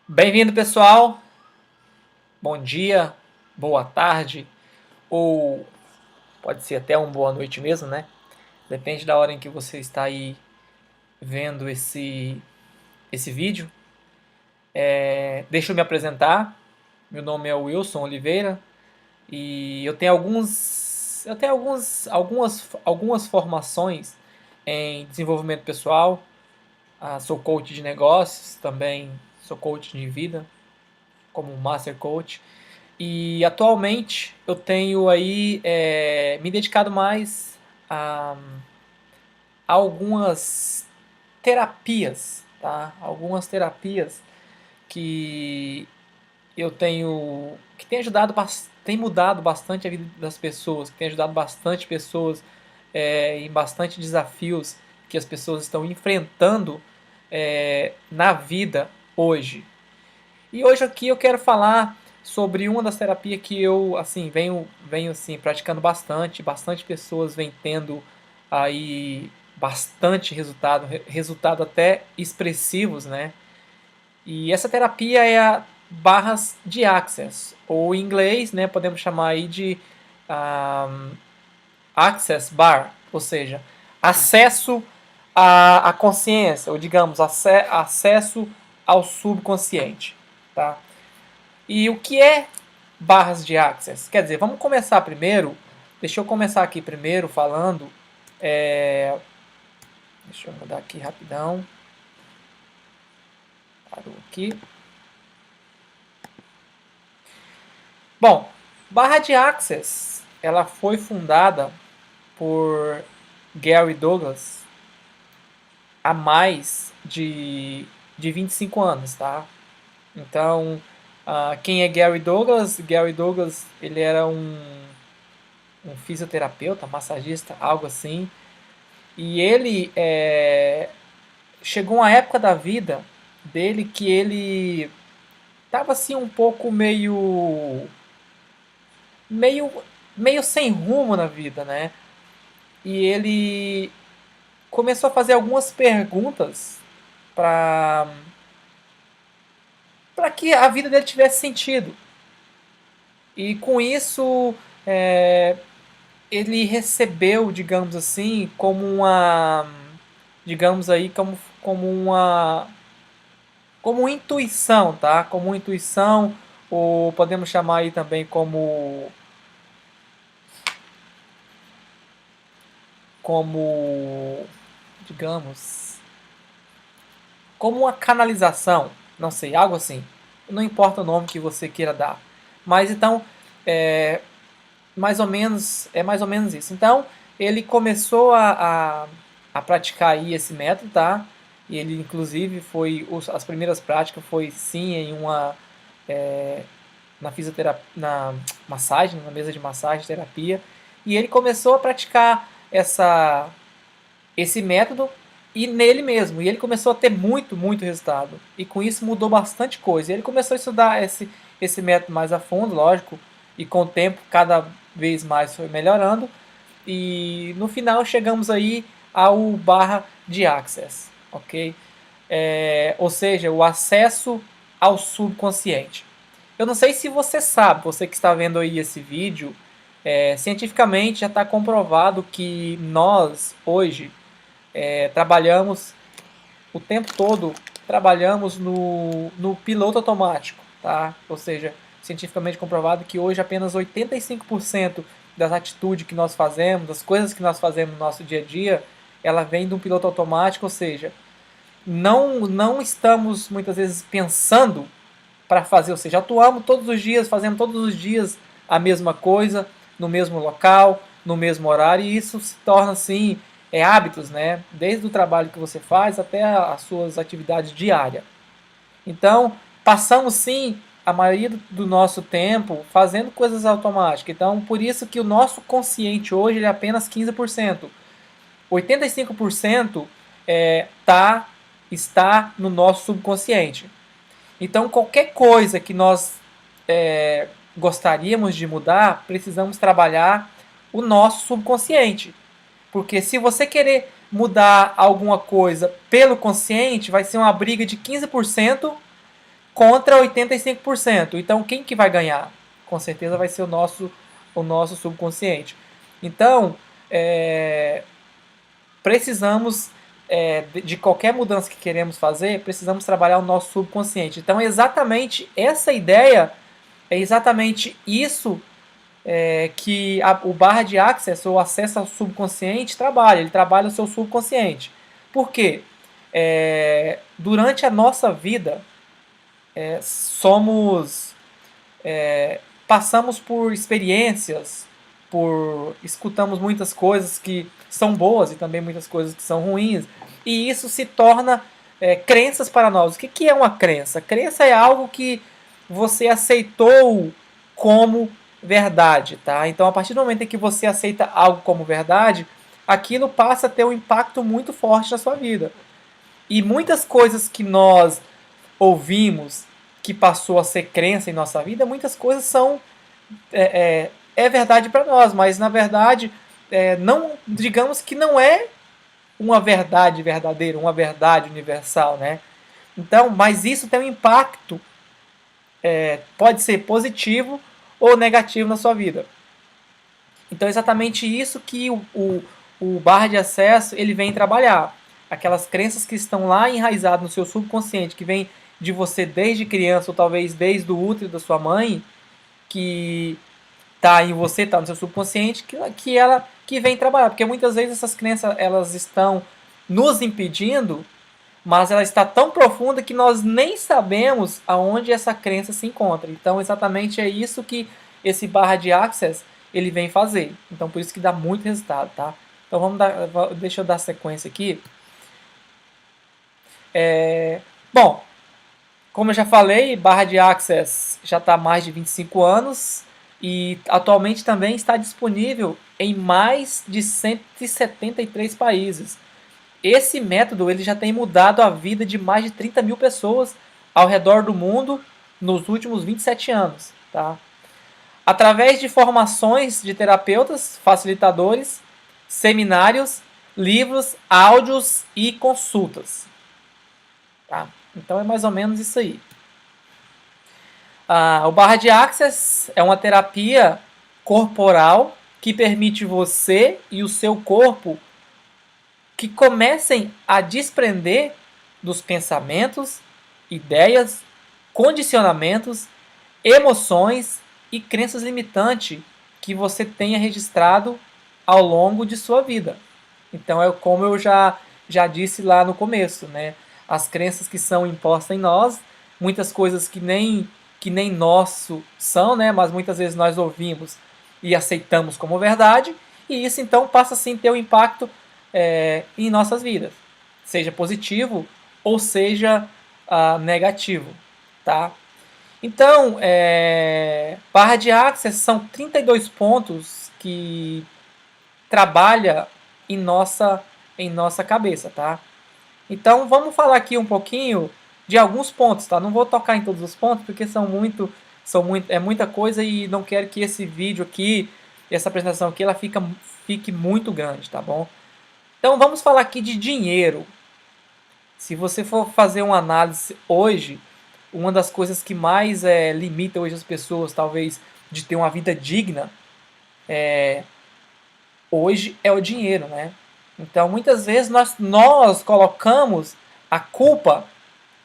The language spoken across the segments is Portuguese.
Bem-vindo, pessoal. Bom dia, boa tarde, ou pode ser até uma boa noite mesmo, né? Depende da hora em que você está aí vendo esse vídeo. Deixa eu me apresentar. Meu nome é Wilson Oliveira e eu tenho algumas formações em desenvolvimento pessoal. Sou coach de negócios, também sou coach de vida, como Master Coach. E atualmente eu tenho aí me dedicado mais a algumas terapias, tá? Algumas terapias que eu tenho que tem ajudado, tem mudado bastante a vida das pessoas, que tem ajudado bastante pessoas em bastante desafios que as pessoas estão enfrentando na vida hoje. E hoje aqui eu quero falar sobre uma das terapias que eu assim venho assim praticando bastante, bastante pessoas vêm tendo aí bastante resultado até expressivos, né? E essa terapia é a barras de access, ou em inglês, né, podemos chamar aí de um, access bar, ou seja, acesso à consciência, ou digamos, acesso ao subconsciente, tá? E o que é barras de access? Quer dizer, vamos começar primeiro. Deixa eu começar aqui primeiro falando. Deixa eu mudar aqui rapidão. Parou aqui. Bom, barra de access, ela foi fundada por Gary Douglas há mais de 25 anos, tá? Então, quem é Gary Douglas? Gary Douglas, ele era um fisioterapeuta, massagista, algo assim. E ele chegou uma época da vida dele que ele tava assim um pouco meio meio sem rumo na vida, né? E ele começou a fazer algumas perguntas para que a vida dele tivesse sentido. E com isso é, ele recebeu, digamos assim, como uma, digamos aí, como intuição, tá? Como intuição, ou podemos chamar aí também como, digamos, como uma canalização, não sei, algo assim. Não importa o nome que você queira dar. Mas então, é, mais ou menos isso. Então, ele começou a praticar aí esse método, tá? E ele, inclusive, as primeiras práticas foi sim em uma na fisioterapia, na massagem, na mesa de massagem, terapia. E ele começou a praticar esse método e nele mesmo. E ele começou a ter muito resultado. E com isso mudou bastante coisa. E ele começou a estudar esse método mais a fundo, lógico. E com o tempo, cada vez mais foi melhorando. E no final chegamos aí ao barra de access, ok? Ou seja, o acesso ao subconsciente. Eu não sei se você sabe, você que está vendo aí esse vídeo, cientificamente já está comprovado que nós hoje trabalhamos o tempo todo, trabalhamos no piloto automático, tá? Ou seja, cientificamente comprovado que hoje apenas 85% das atitudes que nós fazemos, das coisas que nós fazemos no nosso dia a dia, ela vem de um piloto automático, ou seja, não estamos muitas vezes pensando para fazer, ou seja, atuamos todos os dias, fazemos todos os dias a mesma coisa, no mesmo local, no mesmo horário, e isso se torna assim, hábitos, né? Desde o trabalho que você faz até as suas atividades diárias. Então, passamos sim a maioria do nosso tempo fazendo coisas automáticas. Então, por isso que o nosso consciente hoje é apenas 15%. 85% está no nosso subconsciente. Então, qualquer coisa que nós gostaríamos de mudar, precisamos trabalhar o nosso subconsciente. Porque se você querer mudar alguma coisa pelo consciente, vai ser uma briga de 15% contra 85%. Então, quem que vai ganhar? Com certeza vai ser o nosso subconsciente. Então, precisamos, de qualquer mudança que queremos fazer, precisamos trabalhar o nosso subconsciente. Então, exatamente essa ideia, é exatamente isso que o barra de access, ou acesso ao subconsciente, trabalha. Ele trabalha o seu subconsciente. Por quê? Durante a nossa vida, passamos por experiências, escutamos muitas coisas que são boas e também muitas coisas que são ruins, e isso se torna crenças para nós. O que é uma crença? Crença é algo que você aceitou como verdade, tá? Então, a partir do momento em que você aceita algo como verdade, aquilo passa a ter um impacto muito forte na sua vida. E muitas coisas que nós ouvimos que passou a ser crença em nossa vida, muitas coisas são verdade para nós, mas na verdade não, digamos que não é uma verdade verdadeira, uma verdade universal, né? Então, mas isso tem um impacto, pode ser positivo ou negativo na sua vida. Então, é exatamente isso que o barra de acesso ele vem trabalhar. Aquelas crenças que estão lá enraizadas no seu subconsciente, que vem de você desde criança, ou talvez desde o útero da sua mãe, que está em você, está no seu subconsciente, que vem trabalhar. Porque muitas vezes essas crenças elas estão nos impedindo, mas ela está tão profunda que nós nem sabemos aonde essa crença se encontra. Então, exatamente é isso que esse barra de access ele vem fazer. Então, por isso que dá muito resultado, tá? Então, deixa eu dar sequência aqui. Bom, como eu já falei, barra de access já está há mais de 25 anos e atualmente também está disponível em mais de 173 países. Esse método ele já tem mudado a vida de mais de 30 mil pessoas ao redor do mundo nos últimos 27 anos. Tá? Através de formações de terapeutas, facilitadores, seminários, livros, áudios e consultas. Tá? Então é mais ou menos isso aí. O barra de access é uma terapia corporal que permite você e o seu corpo que comecem a desprender dos pensamentos, ideias, condicionamentos, emoções e crenças limitantes que você tenha registrado ao longo de sua vida. Então é como eu já disse lá no começo, né? As crenças que são impostas em nós, muitas coisas que nem nosso são, né? Mas muitas vezes nós ouvimos e aceitamos como verdade, e isso então passa sim a ter um impacto em nossas vidas, seja positivo ou seja negativo, tá? Então, barra de access são 32 pontos que trabalha em nossa cabeça, tá? Então, vamos falar aqui um pouquinho de alguns pontos, tá? Não vou tocar em todos os pontos porque é muita coisa e não quero que esse vídeo aqui, essa apresentação aqui, ela fique muito grande, tá bom? Então vamos falar aqui de dinheiro. Se você for fazer uma análise hoje, uma das coisas que mais limita hoje as pessoas, talvez, de ter uma vida digna, hoje é o dinheiro, né? Então muitas vezes nós colocamos a culpa,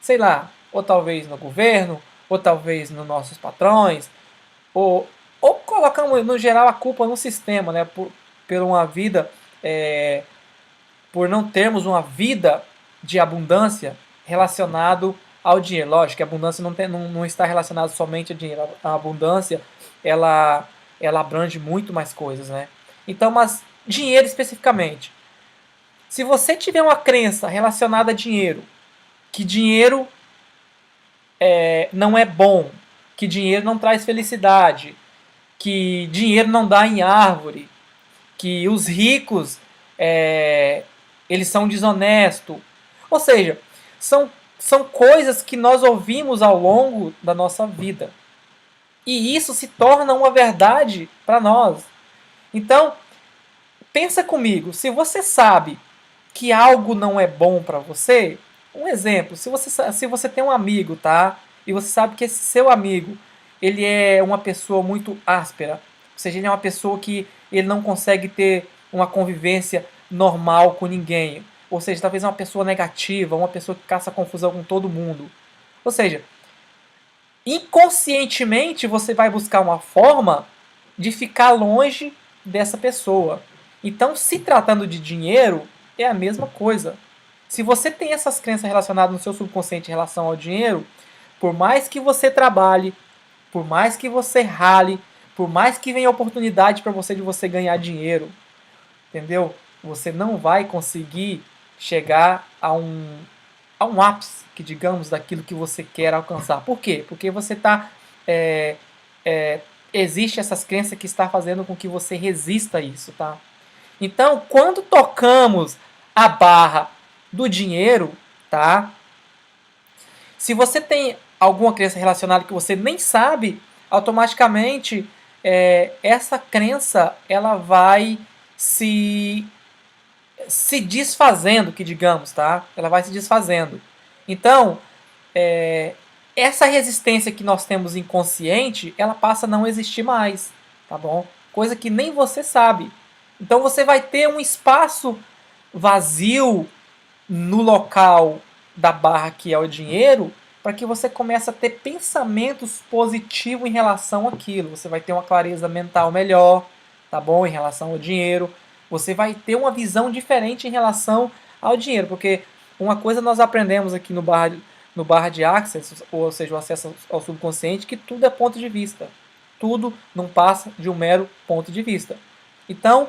sei lá, ou talvez no governo, ou talvez nos nossos patrões, ou colocamos no geral a culpa no sistema, né? Por uma vida por não termos uma vida de abundância relacionado ao dinheiro. Lógico que a abundância não está relacionada somente a dinheiro. A abundância, ela abrange muito mais coisas, né? Então, mas dinheiro especificamente. Se você tiver uma crença relacionada a dinheiro, que dinheiro não é bom, que dinheiro não traz felicidade, que dinheiro não dá em árvore, que os ricos eles são desonestos. Ou seja, são coisas que nós ouvimos ao longo da nossa vida. E isso se torna uma verdade para nós. Então, pensa comigo, se você sabe que algo não é bom para você, um exemplo, se você tem um amigo, tá? e você sabe que esse seu amigo, ele é uma pessoa muito áspera, ou seja, ele é uma pessoa que ele não consegue ter uma convivência normal com ninguém, ou seja, talvez é uma pessoa negativa, uma pessoa que caça confusão com todo mundo. Ou seja, inconscientemente você vai buscar uma forma de ficar longe dessa pessoa. Então, se tratando de dinheiro, é a mesma coisa. Se você tem essas crenças relacionadas no seu subconsciente em relação ao dinheiro, por mais que você trabalhe, por mais que você rale, por mais que venha oportunidade para você de você ganhar dinheiro, entendeu? Você não vai conseguir chegar a um ápice, que digamos, daquilo que você quer alcançar. Por quê? Porque você está é, existe essas crenças que está fazendo com que você resista a isso, tá? Então, quando tocamos a barra do dinheiro, tá? Se você tem alguma crença relacionada que você nem sabe, automaticamente essa crença ela vai se se desfazendo, que digamos, tá? Ela vai se desfazendo. Então, essa resistência que nós temos inconsciente, ela passa a não existir mais, tá bom? Coisa que nem você sabe. Então você vai ter um espaço vazio no local da barra que é o dinheiro, para que você comece a ter pensamentos positivos em relação àquilo. Você vai ter uma clareza mental melhor, tá bom? Em relação ao dinheiro. Você vai ter uma visão diferente em relação ao dinheiro, porque uma coisa nós aprendemos aqui no barra de Access, ou seja, o acesso ao subconsciente, que tudo é ponto de vista. Tudo não passa de um mero ponto de vista. Então,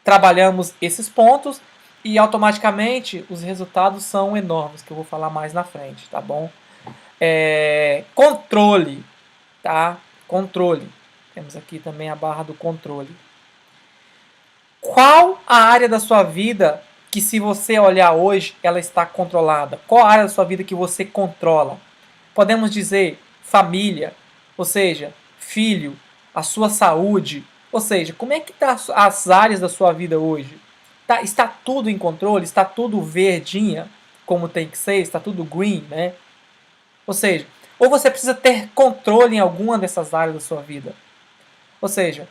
trabalhamos esses pontos e automaticamente os resultados são enormes, que eu vou falar mais na frente, tá bom? Controle, tá? Controle. Temos aqui também a barra do controle. Qual a área da sua vida que, se você olhar hoje, ela está controlada? Qual a área da sua vida que você controla? Podemos dizer família, ou seja, filho, a sua saúde, ou seja, como é que tá as áreas da sua vida hoje? Está tudo em controle? Está tudo verdinha, como tem que ser? Está tudo green, né? Ou seja, ou você precisa ter controle em alguma dessas áreas da sua vida. Ou seja,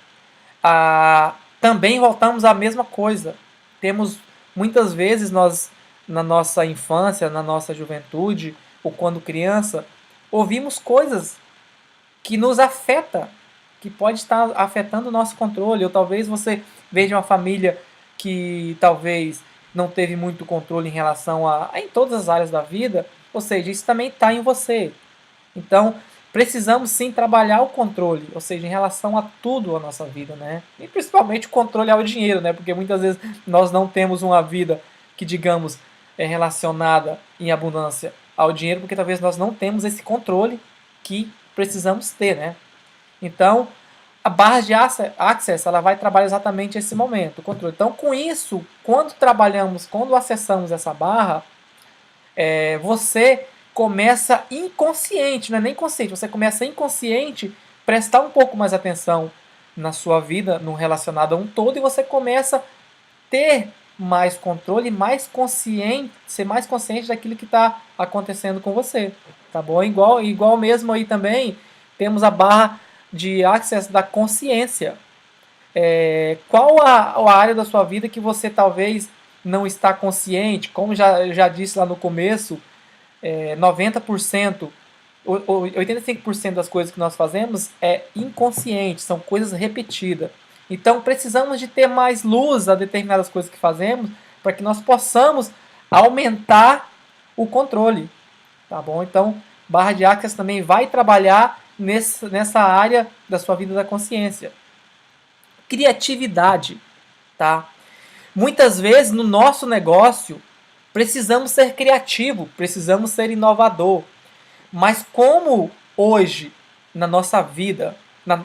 também voltamos à mesma coisa. Temos, muitas vezes, nós, na nossa infância, na nossa juventude, ou quando criança, ouvimos coisas que nos afeta, que pode estar afetando o nosso controle. Ou talvez você veja uma família que talvez não teve muito controle em relação em todas as áreas da vida, ou seja, isso também está em você. Então, precisamos sim trabalhar o controle, ou seja, em relação a tudo a nossa vida, né? E principalmente o controle ao dinheiro, né? Porque muitas vezes nós não temos uma vida que, digamos, é relacionada em abundância ao dinheiro, porque talvez nós não temos esse controle que precisamos ter, né? Então, a barra de access ela vai trabalhar exatamente esse momento, o controle. Então, com isso, quando acessamos essa barra, você começa inconsciente, não é nem consciente, você começa inconsciente prestar um pouco mais atenção na sua vida, no relacionado a um todo, e você começa a ter mais controle, mais consciente, ser mais consciente daquilo que está acontecendo com você, tá bom? Igual mesmo aí também temos a barra de access da consciência. Qual a área da sua vida que você talvez não está consciente? Como já disse lá no começo, 90%, 85% das coisas que nós fazemos é inconsciente, são coisas repetidas. Então precisamos de ter mais luz a determinadas coisas que fazemos para que nós possamos aumentar o controle, tá bom? Então, barra de access também vai trabalhar nessa área da sua vida da consciência. Criatividade, tá? Muitas vezes no nosso negócio precisamos ser criativo, precisamos ser inovador. Mas como hoje, na nossa vida,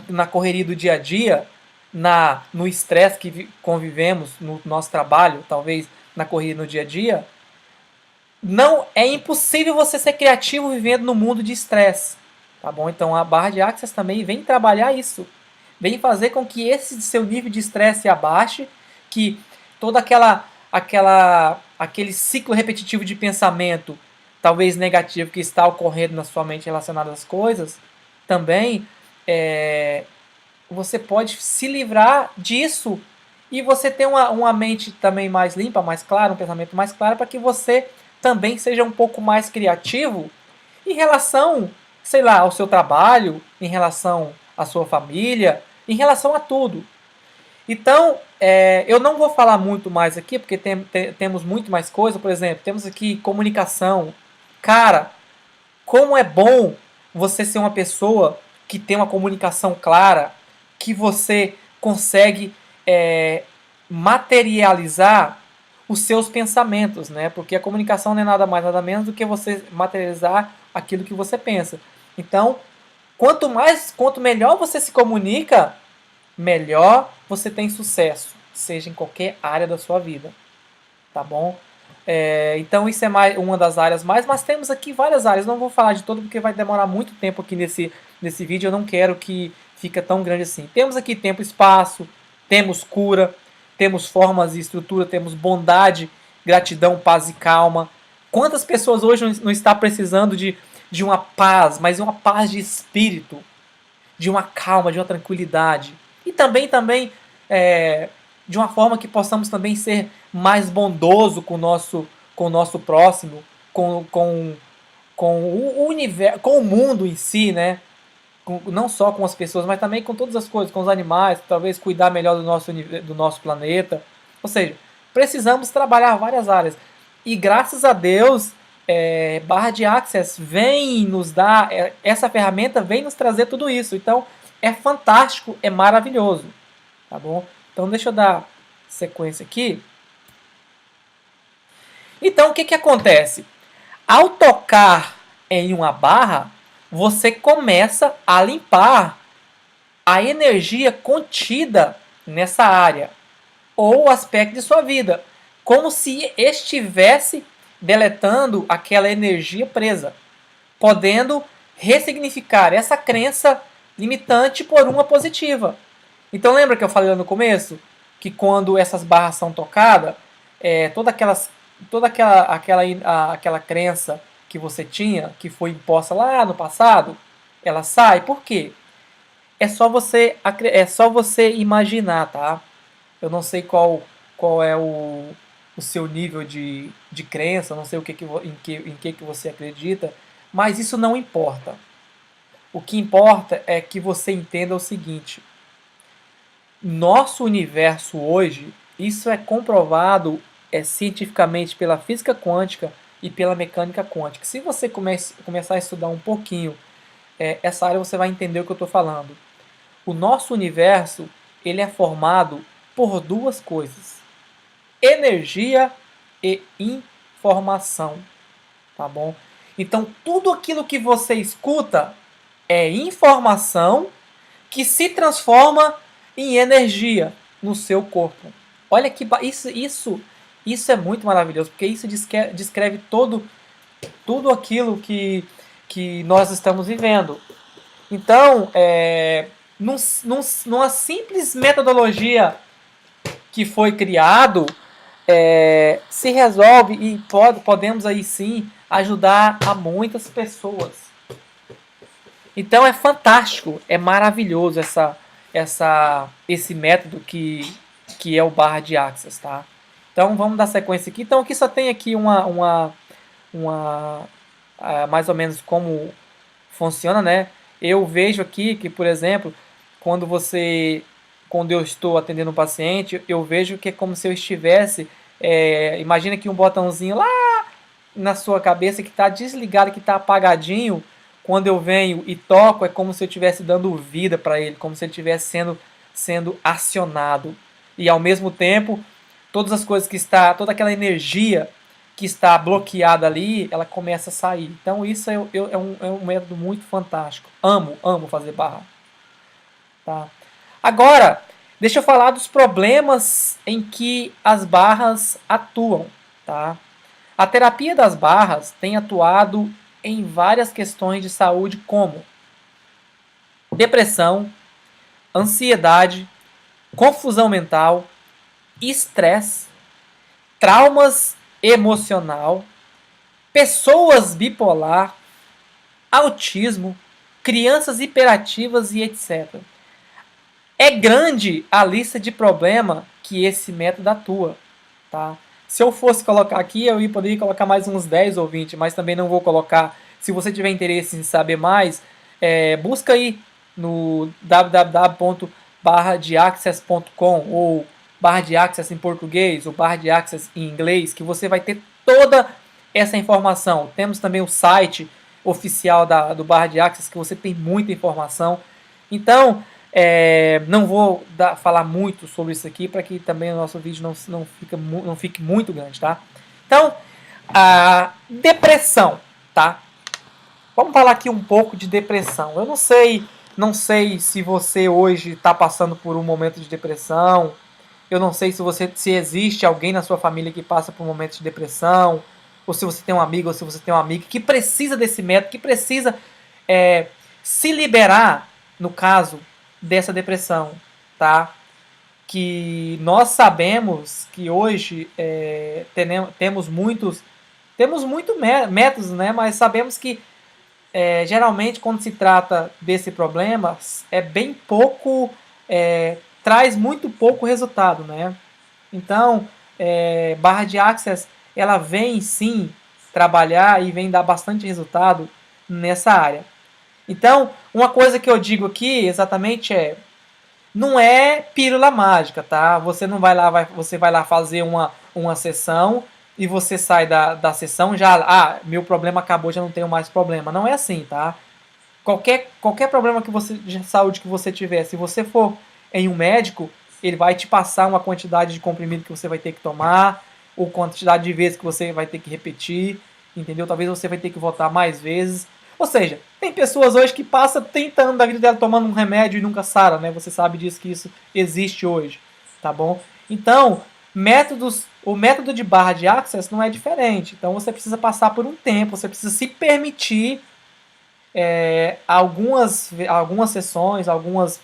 na correria do dia a dia, no estresse que convivemos no nosso trabalho, talvez na corrida no dia a dia, não é impossível você ser criativo vivendo no mundo de estresse, tá bom? Então a barra de access também vem trabalhar isso, vem fazer com que esse seu nível de estresse abaixe, que toda aquele ciclo repetitivo de pensamento talvez negativo que está ocorrendo na sua mente relacionado às coisas, também você pode se livrar disso e você ter uma mente também mais limpa, mais clara, um pensamento mais claro, para que você também seja um pouco mais criativo em relação, sei lá, ao seu trabalho, em relação à sua família, em relação a tudo. Então, eu não vou falar muito mais aqui, porque temos muito mais coisa. Por exemplo, temos aqui comunicação. Cara, como é bom você ser uma pessoa que tem uma comunicação clara, que você consegue materializar os seus pensamentos, né? Porque a comunicação não é nada mais, nada menos do que você materializar aquilo que você pensa. Então, quanto melhor você se comunica, melhor você tem sucesso, seja em qualquer área da sua vida, tá bom? Então isso é mais uma das áreas mais, mas temos aqui várias áreas, não vou falar de todo porque vai demorar muito tempo aqui nesse vídeo, eu não quero que fique tão grande assim. Temos aqui tempo e espaço, temos cura, temos formas e estrutura, temos bondade, gratidão, paz e calma. Quantas pessoas hoje não estão precisando de uma paz, mas uma paz de espírito, de uma calma, de uma tranquilidade. E também de uma forma que possamos também ser mais bondoso com o nosso próximo, com o universo, com o mundo em si, né? Não só com as pessoas, mas também com todas as coisas, com os animais, talvez cuidar melhor do nosso planeta. Ou seja, precisamos trabalhar várias áreas. E graças a Deus, Barra de Access vem nos dar, essa ferramenta vem nos trazer tudo isso. Então, é fantástico, é maravilhoso. Tá bom? Então, deixa eu dar sequência aqui. Então, o que acontece? Ao tocar em uma barra, você começa a limpar a energia contida nessa área ou aspecto de sua vida, como se estivesse deletando aquela energia presa, podendo ressignificar essa crença limitante por uma positiva. Então lembra que eu falei lá no começo que quando essas barras são tocadas, toda aquela crença que você tinha, que foi imposta lá no passado, ela sai. Por quê? É só você imaginar, tá? Eu não sei qual é o seu nível de crença, não sei em que você acredita, mas isso não importa. O que importa é que você entenda o seguinte: nosso universo hoje, isso é comprovado cientificamente pela física quântica e pela mecânica quântica. Se você começar a estudar um pouquinho essa área, você vai entender o que eu estou falando. O nosso universo ele é formado por duas coisas: energia e informação, tá bom? Então tudo aquilo que você escuta é informação que se transforma em energia no seu corpo. Olha que isso é muito maravilhoso, porque isso descreve tudo aquilo que nós estamos vivendo. Então, numa simples metodologia que foi criado, se resolve e podemos aí sim ajudar a muitas pessoas. Então é fantástico, é maravilhoso esse método que é o Barra de Access, tá? Então vamos dar sequência aqui. Então aqui só tem aqui mais ou menos como funciona, né? Eu vejo aqui que, por exemplo, quando eu estou atendendo um paciente, eu vejo que é como se eu estivesse, imagina que um botãozinho lá na sua cabeça que está desligado, que está apagadinho. Quando eu venho e toco, é como se eu estivesse dando vida para ele, como se ele estivesse sendo acionado. E ao mesmo tempo, todas as coisas toda aquela energia que está bloqueada ali, ela começa a sair. Então isso é um método muito fantástico. Amo fazer barra. Tá? Agora, deixa eu falar dos problemas em que as barras atuam. Tá? A terapia das barras tem atuado em várias questões de saúde como depressão, ansiedade, confusão mental, estresse, traumas emocional, pessoas bipolar, autismo, crianças hiperativas e etc. É grande a lista de problema que esse método atua, tá? Se eu fosse colocar aqui, eu poderia colocar mais uns 10 ou 20, mas também não vou colocar. Se você tiver interesse em saber mais, busca aí no www.barradeaccess.com ou barra de access em português ou barra de access em inglês, que você vai ter toda essa informação. Temos também o site oficial do barra de access, que você tem muita informação. Então, não vou falar muito sobre isso aqui para que também o nosso vídeo não fique muito grande, tá? Então, a depressão, tá? Vamos falar aqui um pouco de depressão. Eu não sei se você hoje está passando por um momento de depressão. Eu não sei se existe alguém na sua família que passa por um momento de depressão, ou se você tem um amigo, ou se você tem uma amiga que precisa desse método, que precisa se liberar, no caso, dessa depressão, tá? Que nós sabemos que hoje temos muitos métodos, né? Mas sabemos que geralmente quando se trata desse problema é bem pouco, traz muito pouco resultado, né? Então, barra de access ela vem sim trabalhar e vem dar bastante resultado nessa área. Então, uma coisa que eu digo aqui exatamente não é pílula mágica, tá? Você não vai lá, você vai lá fazer uma sessão e você sai da sessão já, meu problema acabou, já não tenho mais problema. Não é assim, tá? Qualquer problema de saúde que você tiver, se você for em um médico, ele vai te passar uma quantidade de comprimido que você vai ter que tomar, ou quantidade de vezes que você vai ter que repetir, entendeu? Talvez você vai ter que voltar mais vezes. Ou seja, tem pessoas hoje que passam 30 anos da vida dela tomando um remédio e nunca sara, né? Você sabe disso, que isso existe hoje, tá bom? Então, o método de barra de access não é diferente. Então você precisa passar por um tempo, você precisa se permitir algumas sessões, algumas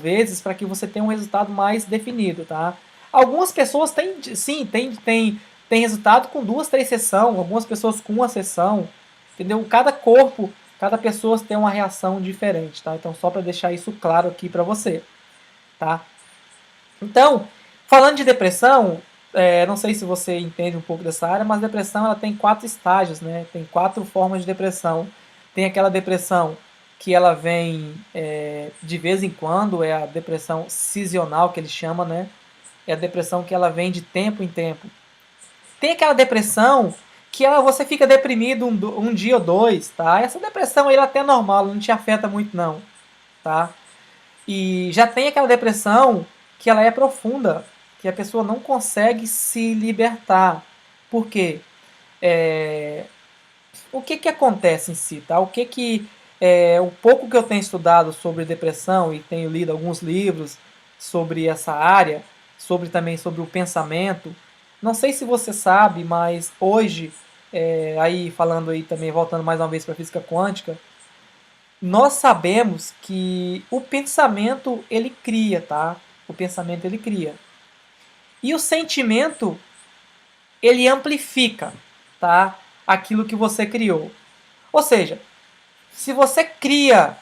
vezes, para que você tenha um resultado mais definido, tá? Algumas pessoas têm resultado com 2, 3 sessões, algumas pessoas com uma sessão, entendeu? Cada pessoa tem uma reação diferente, tá? Então, só para deixar isso claro aqui para você, tá? Então, falando de depressão, não sei se você entende um pouco dessa área, mas depressão ela tem 4 estágios, né? Tem 4 formas de depressão. Tem aquela depressão que ela vem de vez em quando, é a depressão sazonal que eles chamam, né? É a depressão que ela vem de tempo em tempo. Tem aquela depressão que você fica deprimido um dia ou dois, tá? Essa depressão aí ela até é normal, não te afeta muito não, tá? E já tem aquela depressão que ela é profunda, que a pessoa não consegue se libertar. Por quê? O que acontece em si, tá? O pouco que eu tenho estudado sobre depressão e tenho lido alguns livros sobre essa área, também sobre o pensamento. Não sei se você sabe, mas hoje, aí falando aí também, voltando mais uma vez para a física quântica, nós sabemos que o pensamento ele cria, tá? O pensamento ele cria. E o sentimento ele amplifica, tá? Aquilo que você criou. Ou seja, se você cria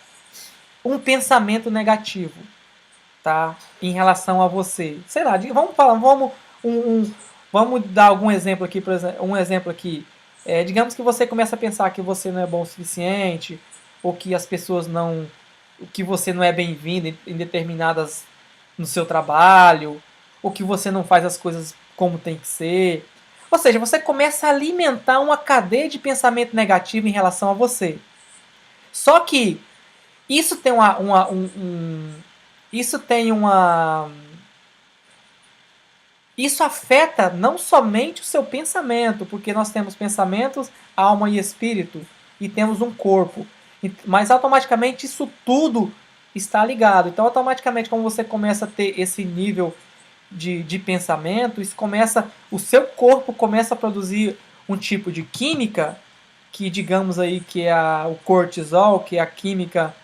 um pensamento negativo, tá? Em relação a você, sei lá, vamos dar algum exemplo aqui, por exemplo, um exemplo aqui. Digamos que você começa a pensar que você não é bom o suficiente, ou que as pessoas não, que você não é bem-vindo em determinadas no seu trabalho, ou que você não faz as coisas como tem que ser. Ou seja, você começa a alimentar uma cadeia de pensamento negativo em relação a você. Só que isso tem isso afeta não somente o seu pensamento, porque nós temos pensamentos, alma e espírito, e temos um corpo. Mas automaticamente isso tudo está ligado. Então, automaticamente, como você começa a ter esse nível de pensamento, o seu corpo começa a produzir um tipo de química que digamos aí que é o cortisol, que é a química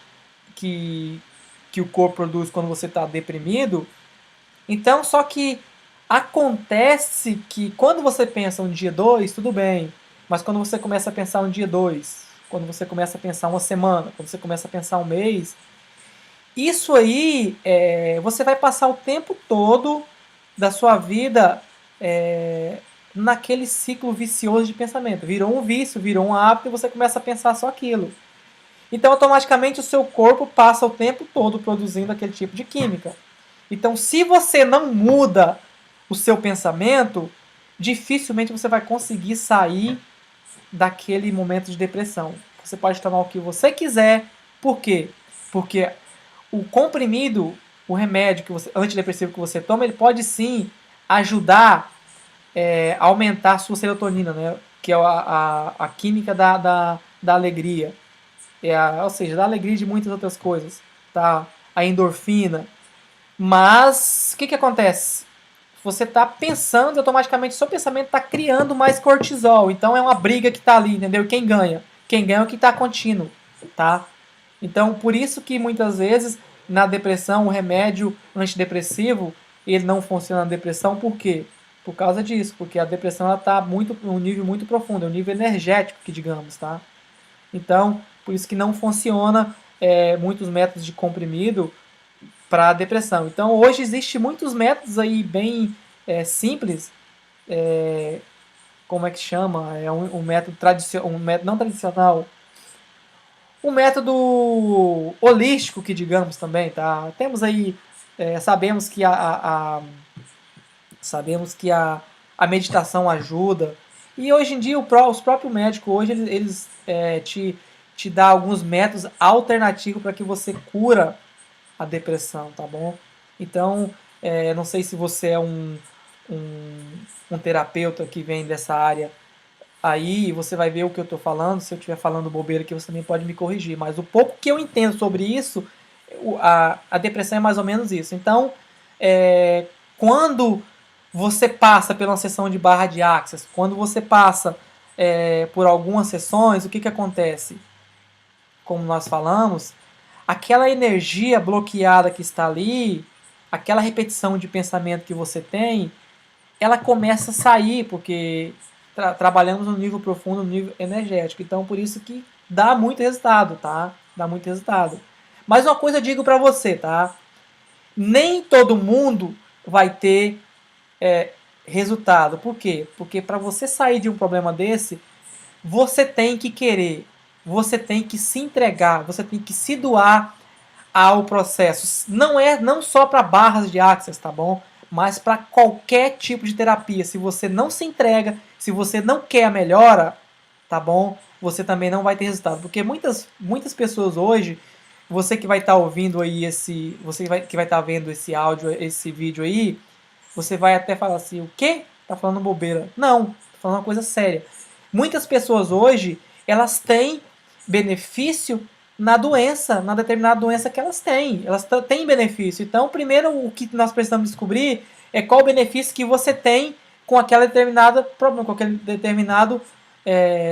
que o corpo produz quando você está deprimido. Então, só que acontece que quando você pensa um dia, dois, tudo bem. Mas quando você começa a pensar um dia, dois, quando você começa a pensar uma semana, quando você começa a pensar um mês, isso aí, você vai passar o tempo todo da sua vida naquele ciclo vicioso de pensamento. Virou um vício, virou um hábito e você começa a pensar só aquilo. Então, automaticamente, o seu corpo passa o tempo todo produzindo aquele tipo de química. Então, se você não muda o seu pensamento, dificilmente você vai conseguir sair daquele momento de depressão. Você pode tomar o que você quiser. Por quê? Porque o comprimido, o remédio antidepressivo que você toma, ele pode sim ajudar a aumentar a sua serotonina, né? Que é a química da alegria. Ou seja, da alegria de muitas outras coisas. Tá? A endorfina. Mas o que acontece? Você está pensando e automaticamente seu pensamento está criando mais cortisol. Então é uma briga que está ali, entendeu? Quem ganha? Quem ganha é o que está contínuo, tá? Então por isso que muitas vezes na depressão o remédio antidepressivo ele não funciona na depressão. Por quê? Por causa disso, porque a depressão está um nível muito profundo, é um nível energético que digamos, tá? Então por isso que não funciona muitos métodos de comprimido para a depressão. Então hoje existe muitos métodos aí bem simples, como é que chama? É um método tradicional, um método não tradicional, um método holístico que digamos também, tá? Temos aí, sabemos que sabemos que a meditação ajuda e hoje em dia os próprios médicos hoje eles te dá alguns métodos alternativos para que você cura a depressão, tá bom? Então, não sei se você é um, um terapeuta que vem dessa área aí, você vai ver o que eu estou falando. Se eu estiver falando bobeira aqui, você também pode me corrigir. Mas o pouco que eu entendo sobre isso, a depressão é mais ou menos isso. Então, quando você passa pela sessão de barra de Access, quando você passa por algumas sessões, o que acontece? Como nós falamos, aquela energia bloqueada que está ali, aquela repetição de pensamento que você tem, ela começa a sair, porque trabalhamos no nível profundo, no nível energético. Então, por isso que dá muito resultado, tá? Dá muito resultado. Mas uma coisa eu digo pra você, tá? Nem todo mundo vai ter resultado. Por quê? Porque para você sair de um problema desse, você tem que querer, você tem que se entregar, você tem que se doar ao processo. Não só para barras de Access, tá bom? Mas para qualquer tipo de terapia. Se você não se entrega, se você não quer a melhora, tá bom? Você também não vai ter resultado. Porque muitas pessoas hoje, você que vai estar ouvindo aí que vai estar vendo esse áudio, esse vídeo aí, você vai até falar assim, o quê? Tá falando bobeira. Não, tô falando uma coisa séria. Muitas pessoas hoje, elas têm benefício na doença, na determinada doença que elas têm. Elas têm benefício. Então, primeiro, o que nós precisamos descobrir é qual o benefício que você tem com aquela determinada problema, com aquele determinado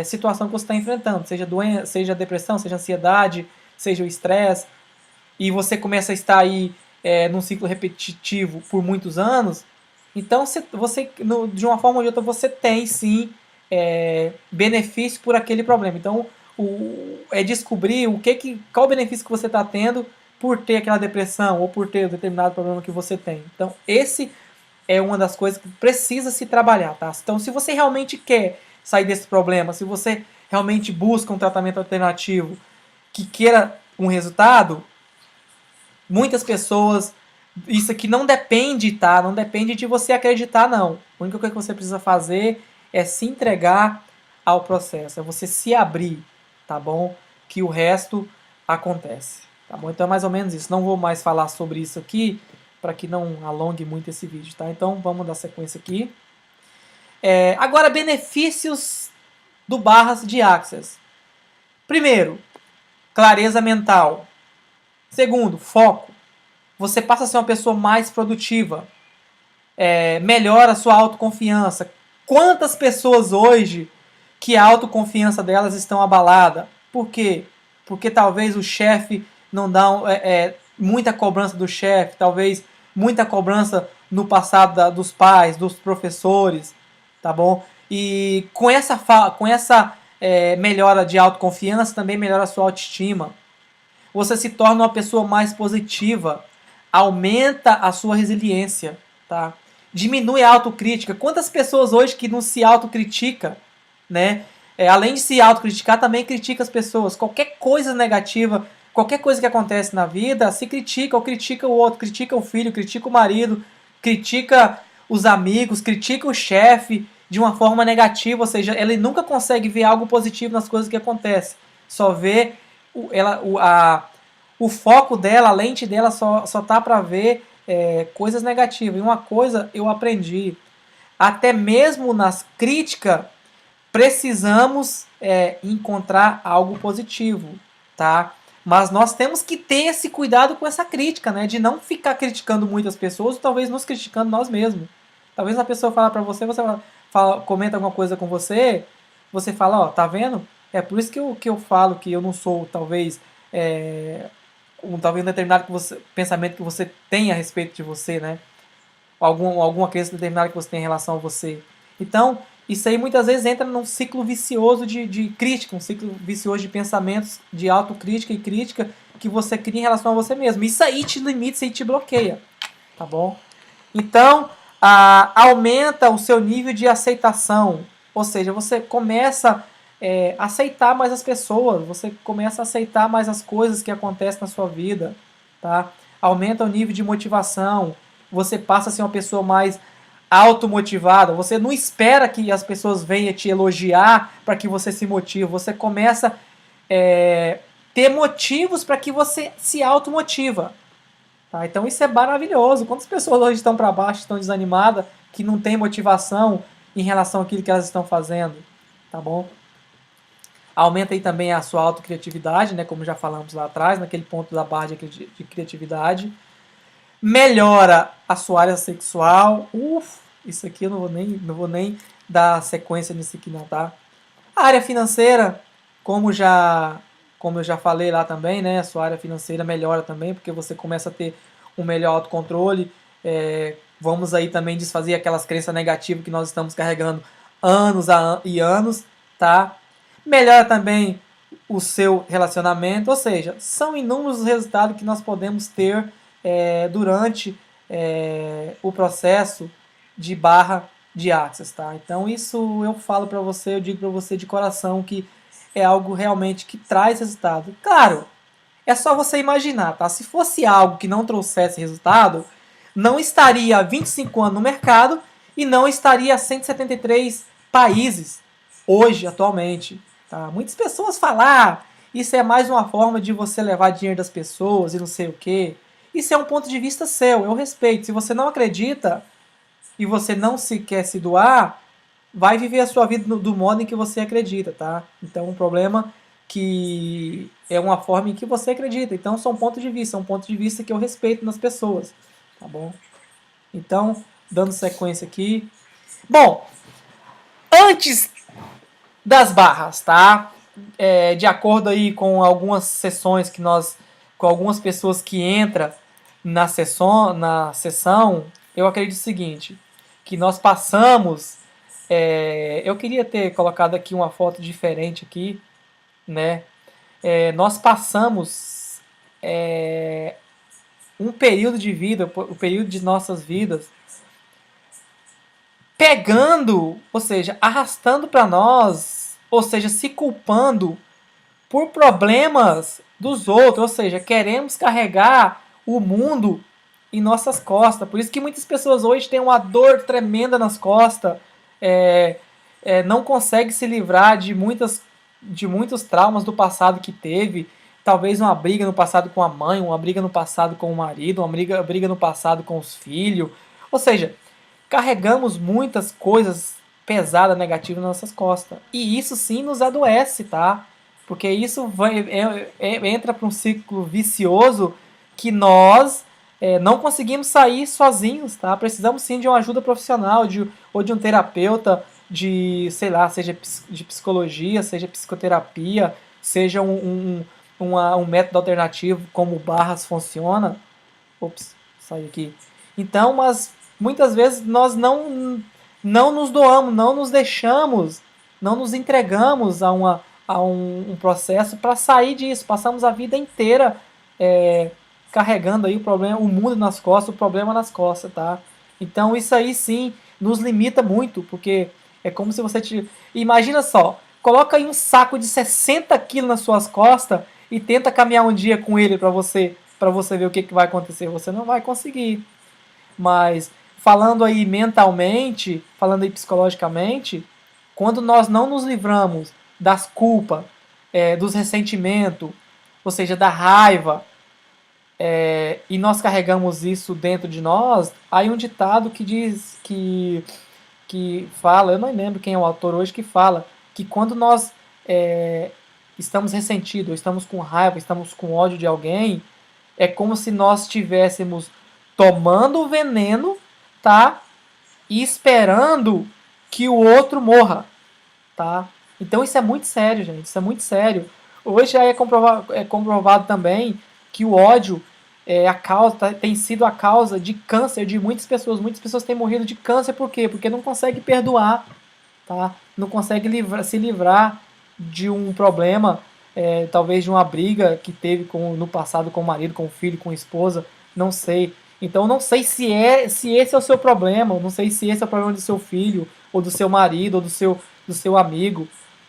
situação que você está enfrentando. Seja doença, seja depressão, seja ansiedade, seja o estresse. E você começa a estar aí num ciclo repetitivo por muitos anos. Então, você de uma forma ou de outra, você tem sim benefício por aquele problema. Então, descobrir qual o benefício que você está tendo por ter aquela depressão ou por ter um determinado problema que você tem. Então, esse é uma das coisas que precisa se trabalhar, tá? Então, se você realmente quer sair desse problema, se você realmente busca um tratamento alternativo que queira um resultado, muitas pessoas, isso aqui não depende, tá? Não depende de você acreditar, não. A única coisa que você precisa fazer é se entregar ao processo, é você se abrir, tá bom? Que o resto acontece, tá bom? Então é mais ou menos isso. Não vou mais falar sobre isso aqui, para que não alongue muito esse vídeo, tá? Então vamos dar sequência aqui. Agora, benefícios do barras de Access. Primeiro, clareza mental. Segundo, foco. Você passa a ser uma pessoa mais produtiva. Melhora a sua autoconfiança. Quantas pessoas hoje que a autoconfiança delas estão abalada? Por quê? Porque talvez o chefe não dá muita cobrança do chefe, talvez muita cobrança no passado dos pais, dos professores, tá bom? E com essa melhora de autoconfiança também melhora a sua autoestima. Você se torna uma pessoa mais positiva, aumenta a sua resiliência, tá? Diminui a autocrítica. Quantas pessoas hoje que não se autocritica, né? Além de se autocriticar, também critica as pessoas. Qualquer coisa negativa, qualquer coisa que acontece na vida, se critica ou critica o outro, critica o filho, critica o marido, critica os amigos, critica o chefe de uma forma negativa, ou seja, ele nunca consegue ver algo positivo nas coisas que acontecem. Só vê o foco dela, a lente dela só tá para ver coisas negativas. E uma coisa eu aprendi, até mesmo nas críticas, precisamos encontrar algo positivo, tá? Mas nós temos que ter esse cuidado com essa crítica, né? De não ficar criticando muitas pessoas, ou talvez nos criticando nós mesmos. Talvez uma pessoa fala para você, comenta alguma coisa com você, você fala, ó, tá vendo? É por isso que eu falo que eu não sou, talvez, talvez um determinado pensamento que você tem a respeito de você, né? Alguma crença determinada que você tem em relação a você. Então, isso aí muitas vezes entra num ciclo vicioso de crítica, um ciclo vicioso de pensamentos, de autocrítica e crítica que você cria em relação a você mesmo. Isso aí te limita, isso aí te bloqueia, tá bom? Então, aumenta o seu nível de aceitação, ou seja, você começa a aceitar mais as pessoas, você começa a aceitar mais as coisas que acontecem na sua vida, tá? Aumenta o nível de motivação, você passa a ser uma pessoa mais automotivada, você não espera que as pessoas venham te elogiar para que você se motive, você começa a ter motivos para que você se automotiva. Tá? Então isso é maravilhoso. Quantas pessoas hoje estão para baixo, estão desanimadas, que não tem motivação em relação àquilo que elas estão fazendo, tá bom? Aumenta aí também a sua autocriatividade, né, como já falamos lá atrás, naquele ponto da barra de criatividade. Melhora a sua área sexual. Isso aqui eu não vou nem dar sequência nisso aqui não, tá? A área financeira, como eu já falei lá também, né? A sua área financeira melhora também, porque você começa a ter um melhor autocontrole. Vamos aí também desfazer aquelas crenças negativas que nós estamos carregando anos e anos, tá? Melhora também o seu relacionamento, ou seja, são inúmeros os resultados que nós podemos ter durante o processo de barra de Access, tá? Então isso eu falo para você, eu digo para você de coração que é algo realmente que traz resultado. Claro, é só você imaginar, tá? Se fosse algo que não trouxesse resultado, não estaria há 25 anos no mercado e não estaria há 173 países hoje, atualmente. Tá? Muitas pessoas falam, isso é mais uma forma de você levar dinheiro das pessoas e não sei o que. Isso é um ponto de vista seu, eu respeito. Se você não acredita e você não se quer se doar, vai viver a sua vida do modo em que você acredita, tá? Então, um problema que é uma forma em que você acredita. Então, são pontos de vista, é um ponto de vista que eu respeito nas pessoas, tá bom? Então, dando sequência aqui. Bom, antes das barras, tá? De acordo aí com algumas sessões que com algumas pessoas que entram na sessão, eu acredito o seguinte, que nós passamos, eu queria ter colocado aqui uma foto diferente aqui, né? Nós passamos um período de vida, o período de nossas vidas, pegando, ou seja, arrastando para nós, ou seja, se culpando por problemas dos outros, ou seja, queremos carregar o mundo em nossas costas. Por isso que muitas pessoas hoje têm uma dor tremenda nas costas, não conseguem se livrar de muitos traumas do passado que teve. Talvez uma briga no passado com a mãe, uma briga no passado com o marido, uma briga no passado com os filhos. Ou seja, carregamos muitas coisas pesadas, negativas nas nossas costas. E isso sim nos adoece, tá? Porque isso entra para um ciclo vicioso que nós não conseguimos sair sozinhos, tá? Precisamos sim de uma ajuda profissional, ou de um terapeuta, sei lá, seja de psicologia, seja psicoterapia, seja um método alternativo como o Barras funciona. Ops, saí aqui. Então, mas muitas vezes nós não nos doamos, não nos deixamos, não nos entregamos a um processo para sair disso. Passamos a vida inteira carregando aí o problema, o mundo nas costas, o problema nas costas, tá? Então isso aí sim nos limita muito, porque é como se você te... Imagina só, coloca aí um saco de 60 quilos nas suas costas e tenta caminhar um dia com ele para você ver o que, que vai acontecer. Você não vai conseguir. Mas falando aí mentalmente, falando aí psicologicamente, quando nós não nos livramos das culpas, dos ressentimentos, ou seja, da raiva, e nós carregamos isso dentro de nós, aí um ditado que diz que fala, eu não lembro quem é o autor hoje, que fala que quando nós estamos ressentidos, estamos com raiva, estamos com ódio de alguém, é como se nós estivéssemos tomando o veneno, tá? E esperando que o outro morra, tá? Então isso é muito sério, gente. Isso é muito sério. Hoje já é comprovado também que o ódio tem sido a causa de câncer de muitas pessoas. Muitas pessoas têm morrido de câncer por quê? Porque não consegue perdoar, tá? Não consegue se livrar de um problema, talvez de uma briga que teve no passado com o marido, com o filho, com a esposa, não sei. Então não sei se esse é o seu problema, não sei se esse é o problema do seu filho, ou do seu marido, ou do seu amigo.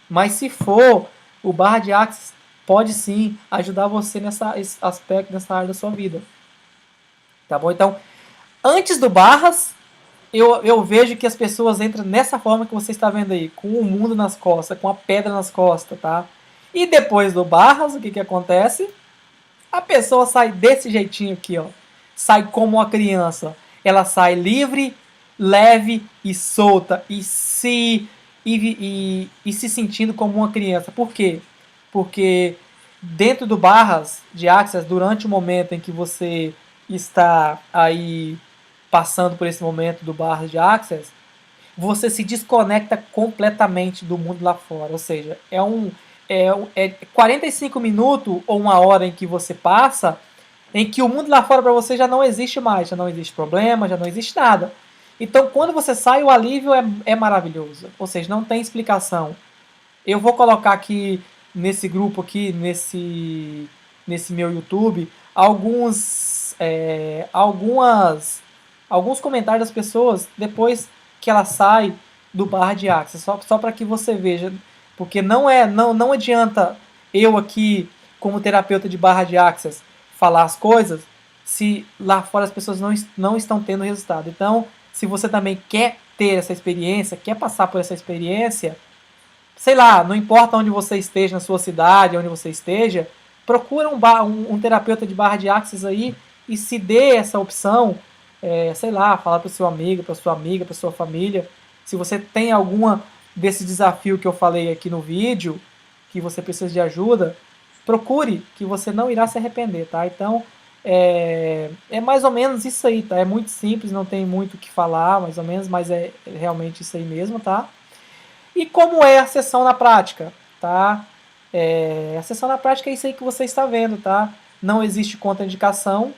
Mas se for, o Barra de Axis pode sim ajudar você nesse aspecto, nessa área da sua vida. Tá bom? Então, antes do Barras, eu vejo que as pessoas entram nessa forma que você está vendo aí, com o mundo nas costas, com a pedra nas costas, tá? E depois do Barras, o que acontece? A pessoa sai desse jeitinho aqui, ó. Sai como uma criança. Ela sai livre, leve e solta e se sentindo como uma criança. Por quê? Porque dentro do Barras de Axis, durante o momento em que você está aí passando por esse momento do Barras de Axis, você se desconecta completamente do mundo lá fora. Ou seja, é 45 minutos ou uma hora em que você passa em que o mundo lá fora para você já não existe mais, já não existe problema, já não existe nada. Então, quando você sai, o alívio é maravilhoso. Ou seja, não tem explicação. Eu vou colocar aqui nesse grupo aqui, nesse meu YouTube, alguns comentários das pessoas depois que ela sai do Barra de Axis, só para que você veja, porque não adianta eu aqui como terapeuta de Barra de Axis falar as coisas se lá fora as pessoas não estão tendo resultado. Então, se você também quer ter essa experiência, quer passar por essa experiência, sei lá, não importa onde você esteja, na sua cidade, onde você esteja, procura um terapeuta de Barra de Axis aí e se dê essa opção, sei lá, falar para o seu amigo, para sua amiga, para sua família. Se você tem alguma desse desafio que eu falei aqui no vídeo, que você precisa de ajuda, procure, que você não irá se arrepender, tá? Então, é mais ou menos isso aí, tá? É muito simples, não tem muito o que falar, mais ou menos, mas é realmente isso aí mesmo, tá? E como é a sessão na prática, tá? A sessão na prática é isso aí que você está vendo, tá? Não existe contraindicação.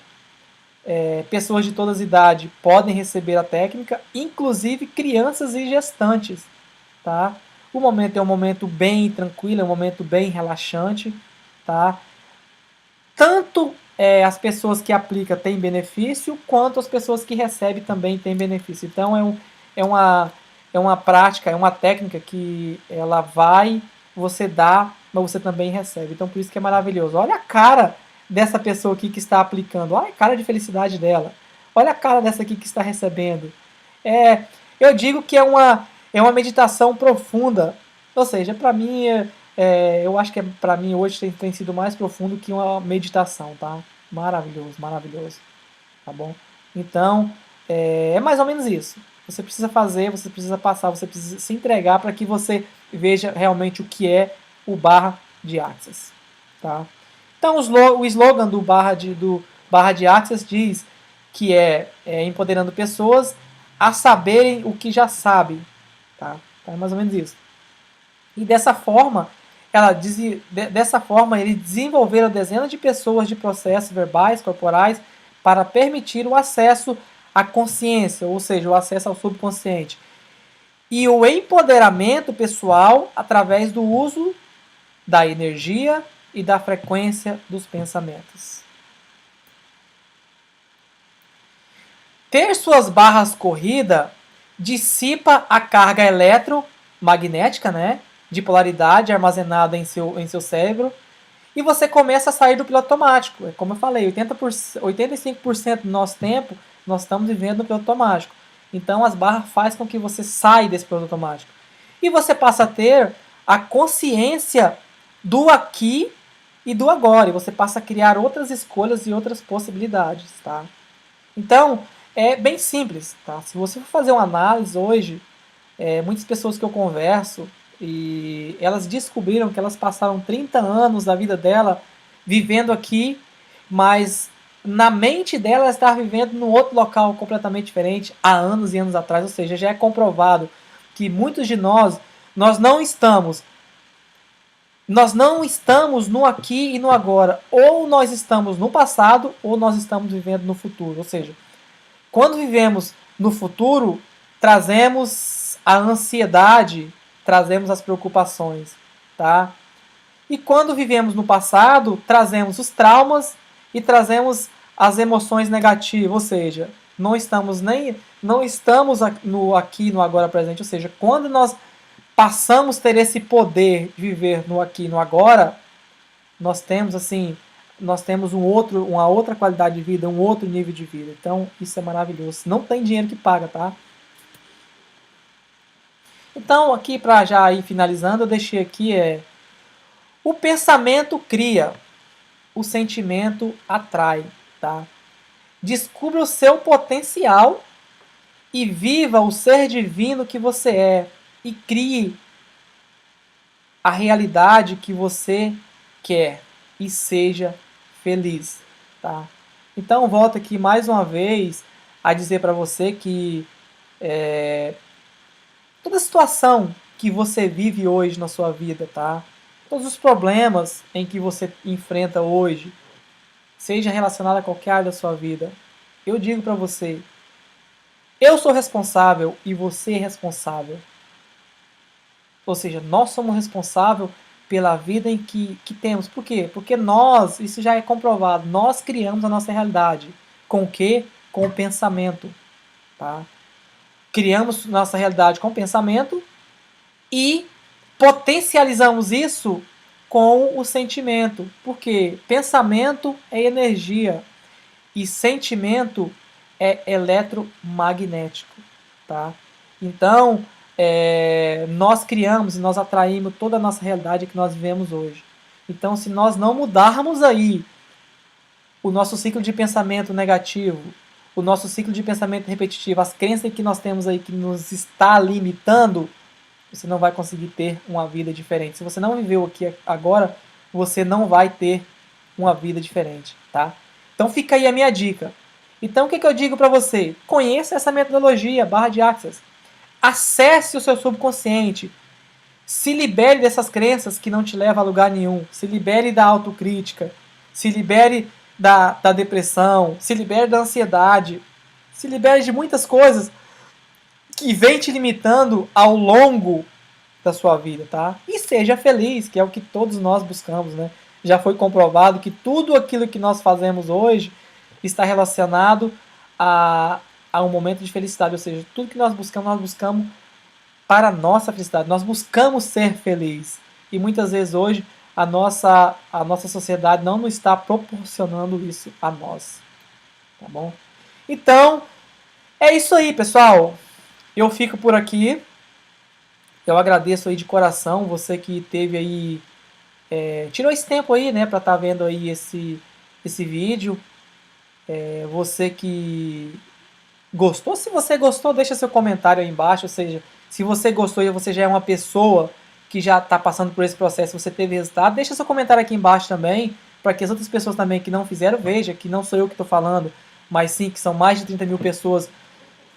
Pessoas de todas as idades podem receber a técnica, inclusive crianças e gestantes, tá? O momento é um momento bem tranquilo, é um momento bem relaxante, tá? Tanto as pessoas que aplicam têm benefício, quanto as pessoas que recebem também têm benefício. Então é uma prática, é uma técnica que ela vai, você dá, mas você também recebe. Então por isso que é maravilhoso. Olha a cara dessa pessoa aqui que está aplicando, olha a cara de felicidade dela. Olha a cara dessa aqui que está recebendo. Eu digo que é uma meditação profunda. Ou seja, para mim, eu acho que para mim hoje tem sido mais profundo que uma meditação, tá? Maravilhoso, maravilhoso. Tá bom? Então, é mais ou menos isso. Você precisa fazer, você precisa passar, você precisa se entregar para que você veja realmente o que é o Barra de Axis. Tá? Então, o slogan do Barra de Axis diz que é empoderando pessoas a saberem o que já sabem. Tá? Então, é mais ou menos isso. E dessa forma, ele desenvolveram dezenas de pessoas de processos verbais, corporais, para permitir o acesso à consciência, ou seja, o acesso ao subconsciente. e o empoderamento pessoal através do uso da energia e da frequência dos pensamentos. Ter suas barras corrida dissipa a carga eletromagnética, né, de polaridade armazenada em seu cérebro, e você começa a sair do piloto automático. Como eu falei, 85% do nosso tempo nós estamos vivendo no piloto automático. Então as barras fazem com que você saia desse piloto automático. E você passa a ter a consciência do aqui e do agora. E você passa a criar outras escolhas e outras possibilidades, tá? Então, é bem simples, tá? Se você for fazer uma análise hoje, muitas pessoas que eu converso, e elas descobriram que elas passaram 30 anos da vida dela vivendo aqui, mas na mente dela ela está vivendo num outro local completamente diferente há anos e anos atrás. Ou seja, já é comprovado que muitos de nós não estamos no aqui e no agora. Ou nós estamos no passado, ou nós estamos vivendo no futuro. Ou seja, quando vivemos no futuro, trazemos a ansiedade, trazemos as preocupações, tá? E quando vivemos no passado, trazemos os traumas e trazemos as emoções negativas, ou seja, não estamos no aqui no agora presente, ou seja, quando nós passamos a ter esse poder de viver no aqui e no agora, nós temos uma outra qualidade de vida, um outro nível de vida. Então, isso é maravilhoso. Não tem dinheiro que paga, tá? Então, aqui para já ir finalizando, eu deixei aqui o pensamento cria, o sentimento atrai, tá? Descubra o seu potencial e viva o ser divino que você é e crie a realidade que você quer e seja feliz, tá? Então volto aqui mais uma vez a dizer para você que toda situação que você vive hoje na sua vida, tá? Todos os problemas em que você enfrenta hoje, seja relacionado a qualquer área da sua vida, eu digo para você, eu sou responsável e você é responsável. Ou seja, nós somos responsáveis pela vida em que temos. Por quê? Porque nós, isso já é comprovado, nós criamos a nossa realidade. Com o quê? Com o pensamento. Tá? Criamos nossa realidade com o pensamento e potencializamos isso com o sentimento. Porque pensamento é energia e sentimento é eletromagnético. Tá? Então, nós criamos e nós atraímos toda a nossa realidade que nós vivemos hoje. Então, se nós não mudarmos aí o nosso ciclo de pensamento negativo, o nosso ciclo de pensamento repetitivo, as crenças que nós temos aí que nos está limitando, você não vai conseguir ter uma vida diferente. Se você não viveu aqui agora, você não vai ter uma vida diferente, tá? Então fica aí a minha dica. Então o que eu digo para você? Conheça essa metodologia, barra de Access. Acesse o seu subconsciente. Se libere dessas crenças que não te levam a lugar nenhum. Se libere da autocrítica. Se libere da depressão. Se libere da ansiedade. Se libere de muitas coisas que vem te limitando ao longo da sua vida, tá? E seja feliz, que é o que todos nós buscamos, né? Já foi comprovado que tudo aquilo que nós fazemos hoje está relacionado a um momento de felicidade, ou seja, tudo que nós buscamos para a nossa felicidade, nós buscamos ser feliz. E muitas vezes hoje a nossa sociedade não nos está proporcionando isso a nós, tá bom? Então, é isso aí, pessoal. Eu fico por aqui. Eu agradeço aí de coração você que teve aí, tirou esse tempo aí, né, para estar vendo aí esse vídeo. Você que gostou, se você gostou, deixa seu comentário aí embaixo. Ou seja, se você gostou e você já é uma pessoa que já está passando por esse processo, você teve resultado, deixa seu comentário aqui embaixo também, para que as outras pessoas também que não fizeram vejam que não sou eu que estou falando, mas sim que são mais de 30 mil pessoas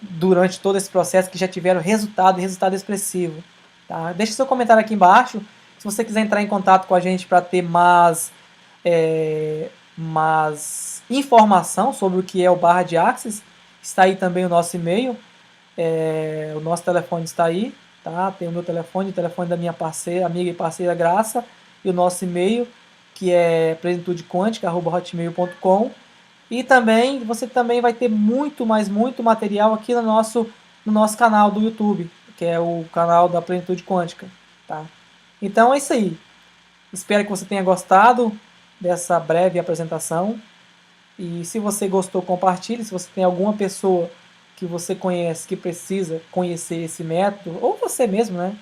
durante todo esse processo que já tiveram resultado e resultado expressivo. Tá? Deixa seu comentário aqui embaixo. Se você quiser entrar em contato com a gente para ter mais informação sobre o que é o barra de Access, está aí também o nosso e-mail. O nosso telefone está aí, tá? Tem o meu telefone, o telefone da minha parceira, amiga e parceira Graça, e o nosso e-mail, que é plenitudequântica@hotmail.com. E também você também vai ter muito, mas muito material aqui no nosso canal do YouTube, que é o canal da Plenitude Quântica, tá? Então é isso aí. Espero que você tenha gostado dessa breve apresentação. E se você gostou, compartilhe. Se você tem alguma pessoa que você conhece que precisa conhecer esse método, ou você mesmo, né?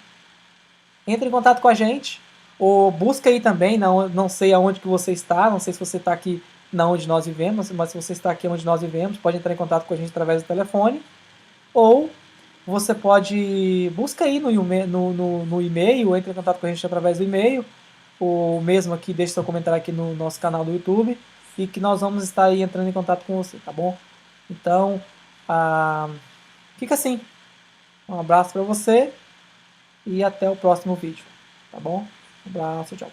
Entre em contato com a gente, ou busca aí também, não sei aonde que você está, não sei se você está aqui na onde nós vivemos, mas se você está aqui onde nós vivemos, pode entrar em contato com a gente através do telefone, ou você pode, busca aí no e-mail, ou entre em contato com a gente através do e-mail, ou mesmo aqui, deixe seu comentário aqui no nosso canal do YouTube, e que nós vamos estar aí entrando em contato com você, tá bom? Então, fica assim. Um abraço para você e até o próximo vídeo, tá bom? Um abraço, tchau.